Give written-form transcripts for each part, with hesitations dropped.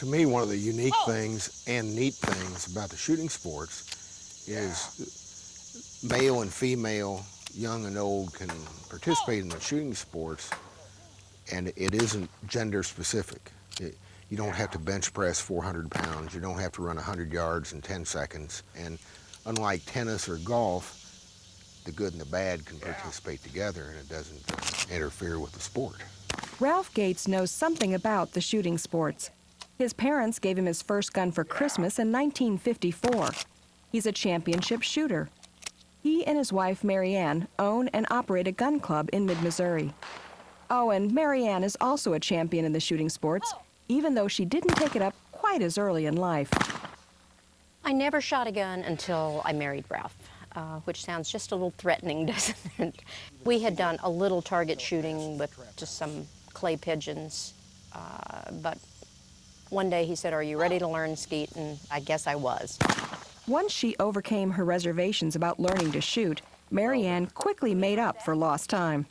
To me, one of the unique things and neat things about the shooting sports is male and female, young and old, can participate in the shooting sports, and it isn't gender specific. You don't have to bench press 400 pounds. You don't have to run 100 yards in 10 seconds. And unlike tennis or golf, the good and the bad can participate together, and it doesn't interfere with the sport. Ralph Gates knows something about the shooting sports. His parents gave him his first gun for Christmas in 1954. He's a championship shooter. He and his wife, Maryann, own and operate a gun club in mid-Missouri. Oh, and Maryann is also a champion in the shooting sports, even though she didn't take it up quite as early in life. I never shot a gun until I married Ralph, which sounds just a little threatening, doesn't it? We had done a little target shooting with just some clay pigeons, but one day he said, "Are you ready to learn skeet?" And I guess I was. Once she overcame her reservations about learning to shoot, Maryann quickly made up for lost time.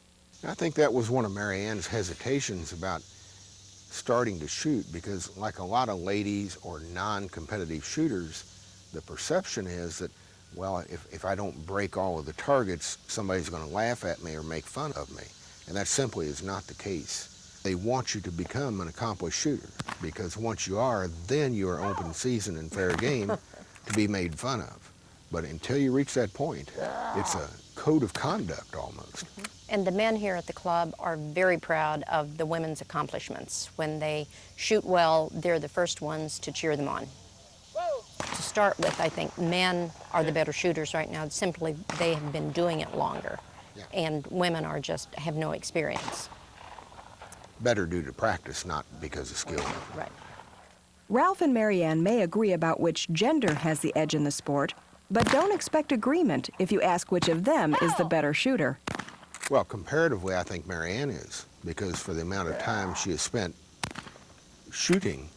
I think that was one of Maryann's hesitations about starting to shoot, because like a lot of ladies or non-competitive shooters, the perception is that, well, if I don't break all of the targets, somebody's going to laugh at me or make fun of me. And that simply is not the case. They want you to become an accomplished shooter, because once you are, then you are open season and fair game to be made fun of. But until you reach that point, it's a code of conduct almost. And the men here at the club are very proud of the women's accomplishments. When they shoot well, they're the first ones to cheer them on. To start with, I think men are the better shooters right now. Simply, they have been doing it longer. Yeah. And women are just have no experience. Better due to practice, not because of skill. Right. Ralph and Maryann may agree about which gender has the edge in the sport, but don't expect agreement if you ask which of them is the better shooter. Well, comparatively, I think Maryann is, because for the amount of time she has spent shooting,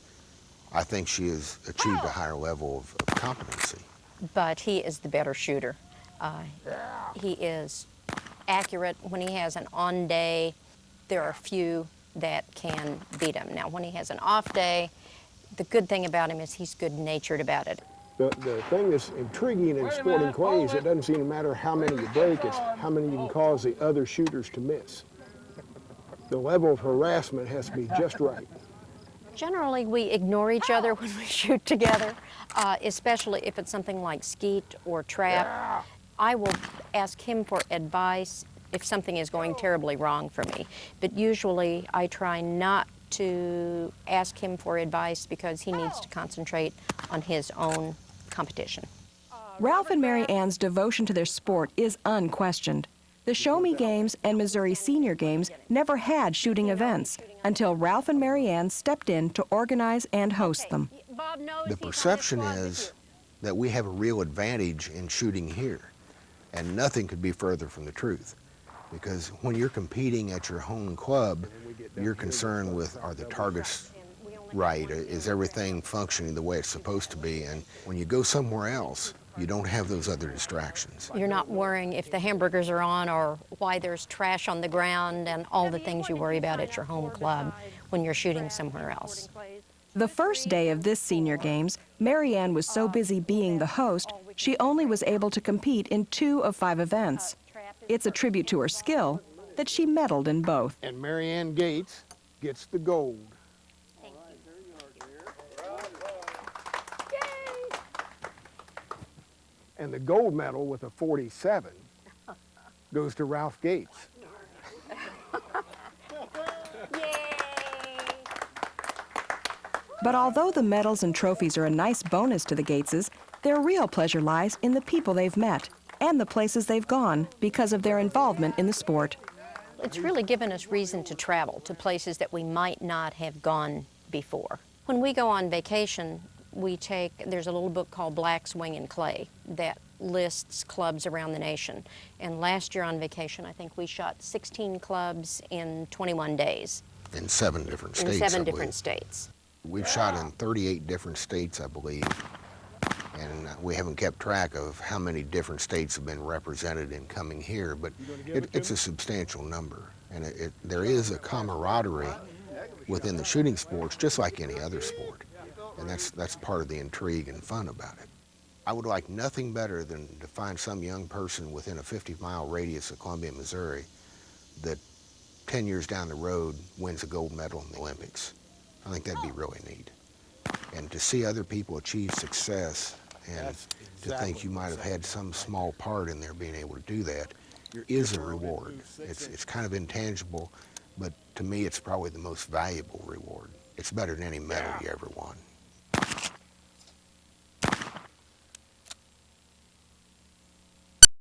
I think she has achieved a higher level of competency. But he is the better shooter. He is accurate. When he has an on day, there are few that can beat him. Now, when he has an off day, the good thing about him is he's good-natured about it. The thing that's intriguing in sporting clay is it doesn't seem to matter how many you break, it's how many you can cause the other shooters to miss. The level of harassment has to be just right. Generally, we ignore each other when we shoot together, especially if it's something like skeet or trap. I will ask him for advice if something is going terribly wrong for me. But usually, I try not to ask him for advice because he needs to concentrate on his own competition. Ralph and Maryann's devotion to their sport is unquestioned. The Show Me Games and Missouri Senior Games never had shooting events until Ralph and Maryann stepped in to organize and host them. The perception is that we have a real advantage in shooting here, and nothing could be further from the truth. Because when you're competing at your home club, you're concerned with, are the targets right? Is everything functioning the way it's supposed to be? And when you go somewhere else, you don't have those other distractions. You're not worrying if the hamburgers are on or why there's trash on the ground and all the things you worry about at your home club when you're shooting somewhere else. The first day of this Senior Games, Maryann was so busy being the host, she only was able to compete in 2 of 5 events. It's a tribute to her skill that she medaled in both. And Maryann Gates gets the gold. Thank you. And the gold medal with a 47 goes to Ralph Gates. But although the medals and trophies are a nice bonus to the Gateses, their real pleasure lies in the people they've met and the places they've gone because of their involvement in the sport. It's really given us reason to travel to places that we might not have gone before. When we go on vacation, there's a little book called Black Swing and Clay that lists clubs around the nation. And last year on vacation, I think we shot 16 clubs in 21 days. In 7 different states, In 7 different states. We've shot in 38 different states, I believe. And we haven't kept track of how many different states have been represented in coming here, but it's a substantial number. And there is a camaraderie within the shooting sports, just like any other sport. And that's part of the intrigue and fun about it. I would like nothing better than to find some young person within a 50-mile radius of Columbia, Missouri, that 10 years down the road wins a gold medal in the Olympics. I think that'd be really neat. And to see other people achieve success and to think you might have had some small part in there being able to do that is a reward. It's kind of intangible, but to me it's probably the most valuable reward. It's better than any medal you ever won.